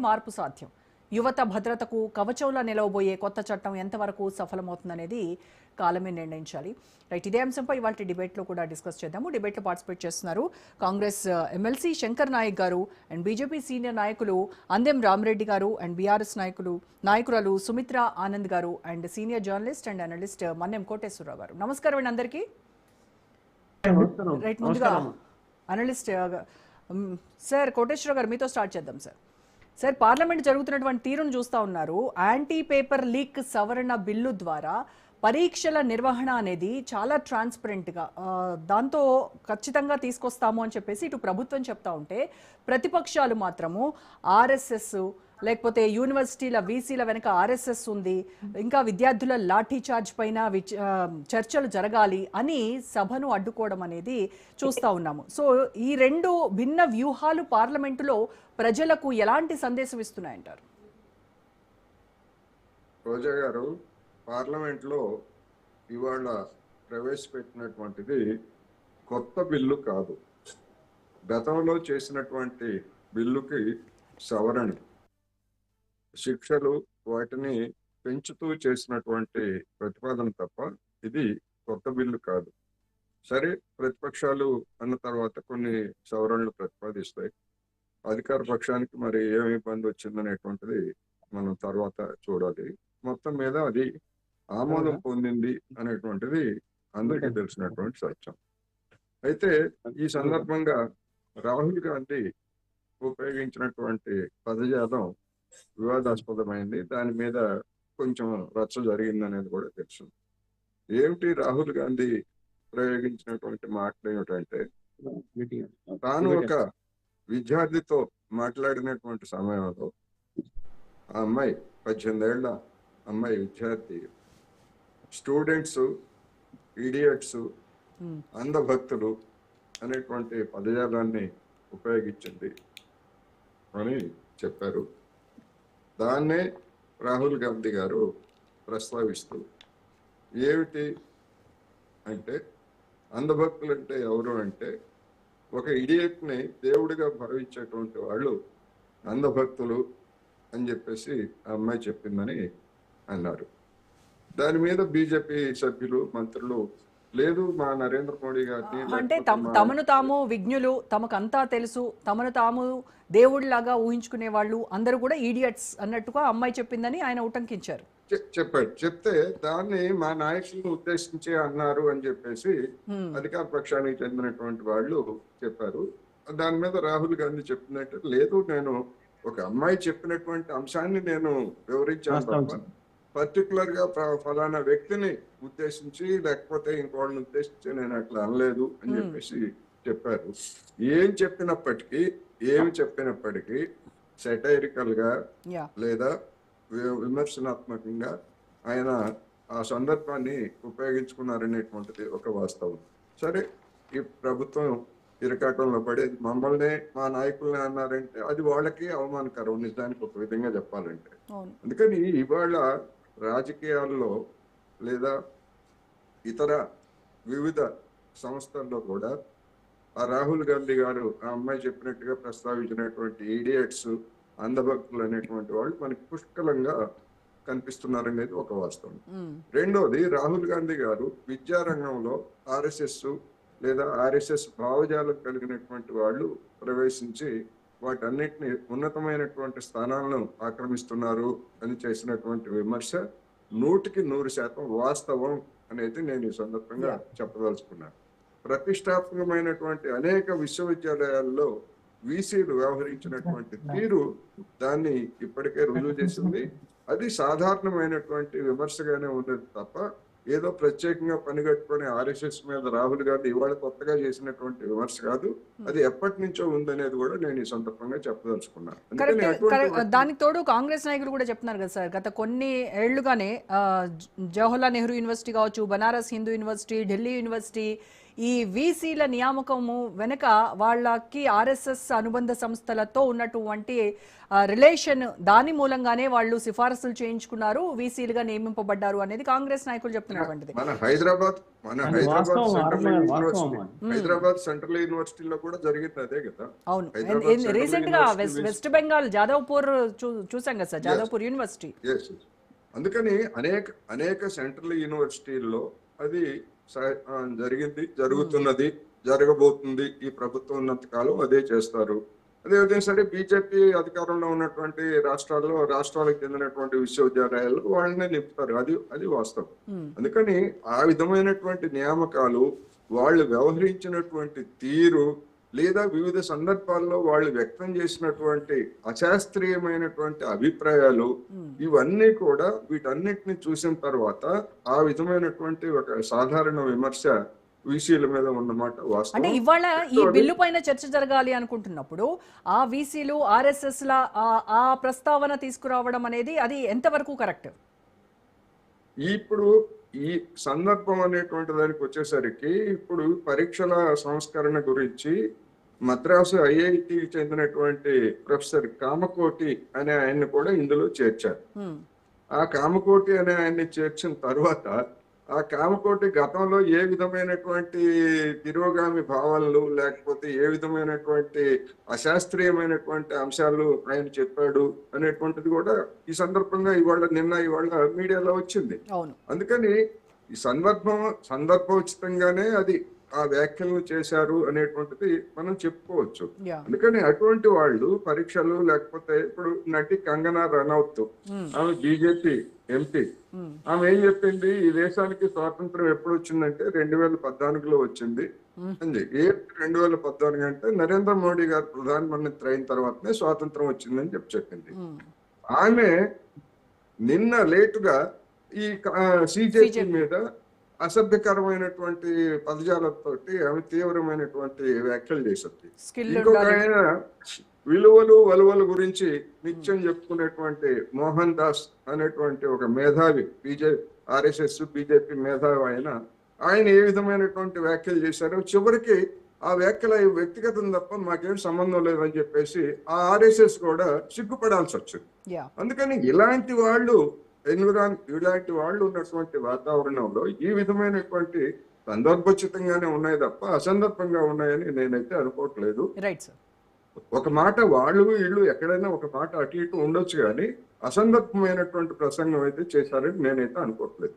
మార్పు సాధ్యం. యువత భద్రతకు కవచంలా నిలవబోయే కొత్త చట్టం ఎంతవరకు సఫలమవుతుందనేది కాలమే నిర్ణయించాలి. రైట్, ఇదే అంశంపై ఇవాళ డిబేట్లో కూడా డిస్కస్ చేద్దాము. డిబేట్లో పార్టిసిపేట్ చేస్తున్నారు కాంగ్రెస్ ఎమ్మెల్సీ శంకర్ నాయక్ గారు అండ్ బీజేపీ సీనియర్ నాయకులు అందెం రామరెడ్డి గారు అండ్ బీఆర్ఎస్ నాయకురాలు సుమిత్రా ఆనంద్ గారు and senior journalist and analyst Mannem Koteswararao గారు. నమస్కారం అండి అందరికీ. రైట్, ముందుగా అనలిస్ట్ సార్ కోటేశ్వరరావు గారు మీతో స్టార్ట్ చేద్దాం. సార్ పార్లమెంట్ జరుగుతున్నటువంటి తీరును చూస్తూ ఉన్నారు. యాంటీ పేపర్ లీక్ సవరణ బిల్లు ద్వారా పరీక్షల నిర్వహణ అనేది చాలా ట్రాన్స్పరెంట్గా దాంతో ఖచ్చితంగా తీసుకొస్తాము అని చెప్పేసి ఇటు ప్రభుత్వం చెప్తా ఉంటే, ప్రతిపక్షాలు మాత్రము ఆర్ఎస్ఎస్ లేకపోతే యూనివర్సిటీల వీసీల వెనక ఆర్ఎస్ఎస్ ఉంది, ఇంకా విద్యార్థుల లాఠీ చార్జ్ పైన చర్చలు జరగాలి అని సభను అడ్డుకోవడం అనేది చూస్తూ ఉన్నాము. సో ఈ రెండు భిన్న వ్యూహాలు పార్లమెంటులో ప్రజలకు ఎలాంటి సందేశం ఇస్తున్నాయంటారు? రోజా గారు, పార్లమెంట్లో ఇవాళ ప్రవేశపెట్టినటువంటిది కొత్త బిల్లు కాదు. గతంలో చేసినటువంటి బిల్లుకి సవరణ, శిక్షలు వాటిని పెంచుతూ చేసినటువంటి ప్రతిపాదన తప్ప ఇది కొత్త బిల్లు కాదు. సరే, ప్రతిపక్షాలు అన్న తర్వాత కొన్ని సవరణలు ప్రతిపాదిస్తాయి. అధికార పక్షానికి మరి ఏమి ఇబ్బంది వచ్చిందనేటువంటిది మనం తర్వాత చూడాలి. మొత్తం మీద అది ఆమోదం పొందింది అనేటువంటిది అందరికీ తెలిసినటువంటి సత్యం. అయితే ఈ సందర్భంగా రాహుల్ గాంధీ ఉపయోగించినటువంటి పదజాలం వివాదాస్పదమైంది. దాని మీద కొంచెం రచ్చ జరిగింది అనేది కూడా తెలుసు. ఏమిటి రాహుల్ గాంధీ ప్రయోగించినటువంటి మాటలు ఏమిటంటే, తాను ఒక విద్యార్థితో మాట్లాడినటువంటి సమయంలో ఆ అమ్మాయి 18 ఏళ్ల అమ్మాయి విద్యార్థి స్టూడెంట్స్, ఇడియట్స్, అంధభక్తులు అనేటువంటి పదజాలాన్ని ఉపయోగించింది అని చెప్పారు. దాన్నే రాహుల్ గాంధీ గారు ప్రస్తావిస్తూ ఏమిటి అంటే, అంధభక్తులు అంటే ఎవరు అంటే, ఒక ఇడియట్ని దేవుడిగా భావించేటువంటి వాళ్ళు అంధభక్తులు అని చెప్పేసి ఆ అమ్మాయి చెప్పిందని అన్నారు. దాని మీద బీజేపీ సభ్యులు, మంత్రులు లేదు మా నరేంద్ర మోడీ గారిని అంటే తమను తాము విజ్ఞులు, తమకంతా తెలుసు, తమను తాము దేవుడిలాగా ఊహించుకునే వాళ్ళు అందరూ కూడా ఈడియట్స్ అన్నట్టుగా అమ్మాయి చెప్పిందని ఆయన ఉటంకించారు. చెప్పాడు. చెప్తే దాన్ని మా నాయకులను ఉద్దేశించి అన్నారు అని చెప్పేసి అధికార పక్షానికి చెందినటువంటి వాళ్ళు చెప్పారు. దాని మీద రాహుల్ గాంధీ చెప్పినట్టు, లేదు నేను ఒక అమ్మాయి చెప్పినటువంటి అంశాన్ని నేను వివరించాను తప్ప పర్టికులర్ గా ఫలానా వ్యక్తిని ఉద్దేశించి లేకపోతే ఇంకోళ్ళని ఉద్దేశించి నేను అట్లా అనలేదు అని చెప్పేసి చెప్పారు. ఏమి చెప్పినప్పటికీ సెటైరికల్ గా లేదా విమర్శనాత్మకంగా ఆయన ఆ సందర్భాన్ని ఉపయోగించుకున్నారనేటువంటిది ఒక వాస్తవం. సరే, ఈ ప్రభుత్వం ఇరకాటంలో పడి మమ్మల్ని మా నాయకుల్ని అన్నారంటే అది వాళ్ళకి అవమానకరం, నిజానికి ఒక విధంగా చెప్పాలంటే. అందుకని ఇవాళ రాజకీయాల్లో లేదా ఇతర వివిధ సంస్థల్లో కూడా ఆ రాహుల్ గాంధీ గారు ఆ అమ్మాయి చెప్పినట్టుగా ప్రస్తావించినటువంటి ఈడియట్స్, అంధభక్తులు అనేటువంటి వాళ్ళు మనకి పుష్కలంగా కనిపిస్తున్నారనేది ఒక వాస్తవం. రెండోది, రాహుల్ గాంధీ గారు విద్యారంగంలో ఆర్ఎస్ఎస్ లేదా ఆర్ఎస్ఎస్ భావజాలం కలిగినటువంటి వాళ్ళు ప్రవేశించి వాటన్నిటిని ఉన్నతమైనటువంటి స్థానాలను ఆక్రమిస్తున్నారు అని చేసినటువంటి విమర్శ 100% వాస్తవం అనేది నేను ఈ సందర్భంగా చెప్పదలుచుకున్నాను. ప్రతిష్టాత్మకమైనటువంటి అనేక విశ్వవిద్యాలయాల్లో వీసీలు వ్యవహరించినటువంటి తీరు దాన్ని ఇప్పటికే రుజువు చేసింది. అది సాధారణమైనటువంటి విమర్శగానే ఉండేది తప్ప ఏదో ప్రత్యేకంగా పనిగట్టుకుని ఆర్ఎస్ఎస్ మీద రాహుల్ గాంధీ ఇవాళ కొత్తగా చేసినటువంటి విమర్శ కాదు. అది ఎప్పటి నుంచో ఉందనేది కూడా నేను ఈ సందర్భంగా చెప్పదలుచుకున్నాను. దానికి తోడు కాంగ్రెస్ నాయకులు కూడా చెప్తున్నారు కదా సార్, గత కొన్ని ఏళ్లుగానే జవహర్లాల్ నెహ్రూ యూనివర్సిటీ కావచ్చు, బనారస్ హిందూ యూనివర్సిటీ, ఢిల్లీ యూనివర్సిటీ, ఈ వీసీల నియామకము వెనుక వాళ్ళకి ఆర్ఎస్ఎస్ అనుబంధ సంస్థలతో ఉన్నటువంటి రిలేషన్ దాని మూలంగానే వాళ్ళు సిఫారసులు చేయించుకున్నారు, వీసీలుగా నియమింపబడ్డారు అనేది కాంగ్రెస్ నాయకులు చెప్తున్నటువంటిది. మన హైదరాబాద్ సెంట్రల్ యూనివర్సిటీలో కూడా జరిగింది అదే కదా. అవును, రీసెంట్ గా వెస్ట్ బెంగాల్ జాదవ్పూర్ చూసాం కదా సార్, జాదవ్పూర్ యూనివర్సిటీ. అందుకని అనేక సెంట్రల్ యూనివర్సిటీల్లో అది జరిగింది, జరుగుతున్నది, జరగబోతుంది. ఈ ప్రభుత్వం ఉన్నంత కాలం అదే చేస్తారు. అదేవిధంగా సరే బీజేపీ అధికారంలో ఉన్నటువంటి రాష్ట్రాలకు చెందినటువంటి విశ్వవిద్యాలయాలు వాళ్ళనే నింపుతారు. అది వాస్తవం. అందుకని ఆ విధమైనటువంటి నియామకాలు, వాళ్ళు వ్యవహరించినటువంటి తీరు లేదా వివిధ సందర్భాల్లో వాళ్ళు వ్యక్తం చేసినటువంటి అశాస్త్రీయమైనటువంటి అభిప్రాయాలు, ఇవన్నీ కూడా వీటన్నిటిని చూసిన తర్వాత ఆ విధమైనటువంటి ఒక సాధారణ విమర్శ వీసీల మీద ఉన్నమాట వాస్తవం. అంటే ఇవాళ ఈ బిల్లు పైన చర్చ జరగాలి అనుకుంటున్నప్పుడు ఆ వీసీలు ఆర్ఎస్ఎస్ ల ఆ ప్రస్తావన తీసుకురావడం అనేది అది ఎంతవరకు కరెక్ట్? ఇప్పుడు ఈ సందర్భం అనేటువంటి దానికి వచ్చేసరికి ఇప్పుడు పరీక్షల సంస్కరణ గురించి మద్రాసు ఐఐటికి చెందినటువంటి ప్రొఫెసర్ కామకోటి అనే ఆయన్ని కూడా ఇందులో చేర్చారు. ఆ కామకోటి అనే ఆయన్ని చేర్చిన తర్వాత ఆ కామకోటి గతంలో ఏ విధమైనటువంటి తిరోగామి భావాలు లేకపోతే ఏ విధమైనటువంటి అశాస్త్రీయమైనటువంటి అంశాలు ఆయన చెప్పాడు అనేటువంటిది కూడా ఈ సందర్భంగా ఇవాళ మీడియాలో వచ్చింది. అందుకని ఈ సందర్భోచితంగానే అది ఆ వ్యాఖ్యలను చేశారు అనేటువంటిది మనం చెప్పుకోవచ్చు. అందుకని అటువంటి వాళ్ళు పరీక్షలు లేకపోతే ఇప్పుడు నటి కంగనా రనౌత్, ఆమె బీజేపీ ఎంపీ, ఆమె ఏం చెప్పింది, ఈ దేశానికి స్వాతంత్రం ఎప్పుడు వచ్చిందంటే 2014లో వచ్చింది అంది. 2014 అంటే నరేంద్ర మోడీ గారు ప్రధానమంత్రి అయిన తర్వాతనే స్వాతంత్రం వచ్చిందని చెప్పింది. ఆమె నిన్న లేటుగా ఈ సిజేపీ మీద అసభ్యకరమైనటువంటి పదజాలతోటి ఆమె తీవ్రమైనటువంటి వ్యాఖ్యలు చేసింది. ఇంకొక ఆయన వలువలు గురించి నిత్యం చెప్పుకునేటువంటి మోహన్ దాస్ అనేటువంటి ఒక మేధావి, ఆర్ఎస్ఎస్ బీజేపీ మేధావి ఆయన ఏ విధమైనటువంటి వ్యాఖ్యలు చేశారో చివరికి ఆ వ్యాఖ్యల వ్యక్తిగతం తప్ప మాకేం సంబంధం లేదని చెప్పేసి ఆ ఆర్ఎస్ఎస్ కూడా సిగ్గుపడాల్సి వచ్చింది. అందుకని ఇలాంటి వాళ్ళు ఉన్నటువంటి వాతావరణంలో ఈ విధమైనటువంటి సందర్భోచితంగానే ఉన్నాయి తప్ప అసందర్భంగా ఉన్నాయని నేనైతే అనుకోవట్లేదు. ఒక మాట వీళ్ళు ఎక్కడైనా ఒక మాట అటు ఇటు ఉండొచ్చు కానీ అసందర్భమైనటువంటి ప్రసంగం అయితే చేశారని నేనైతే అనుకోవట్లేదు.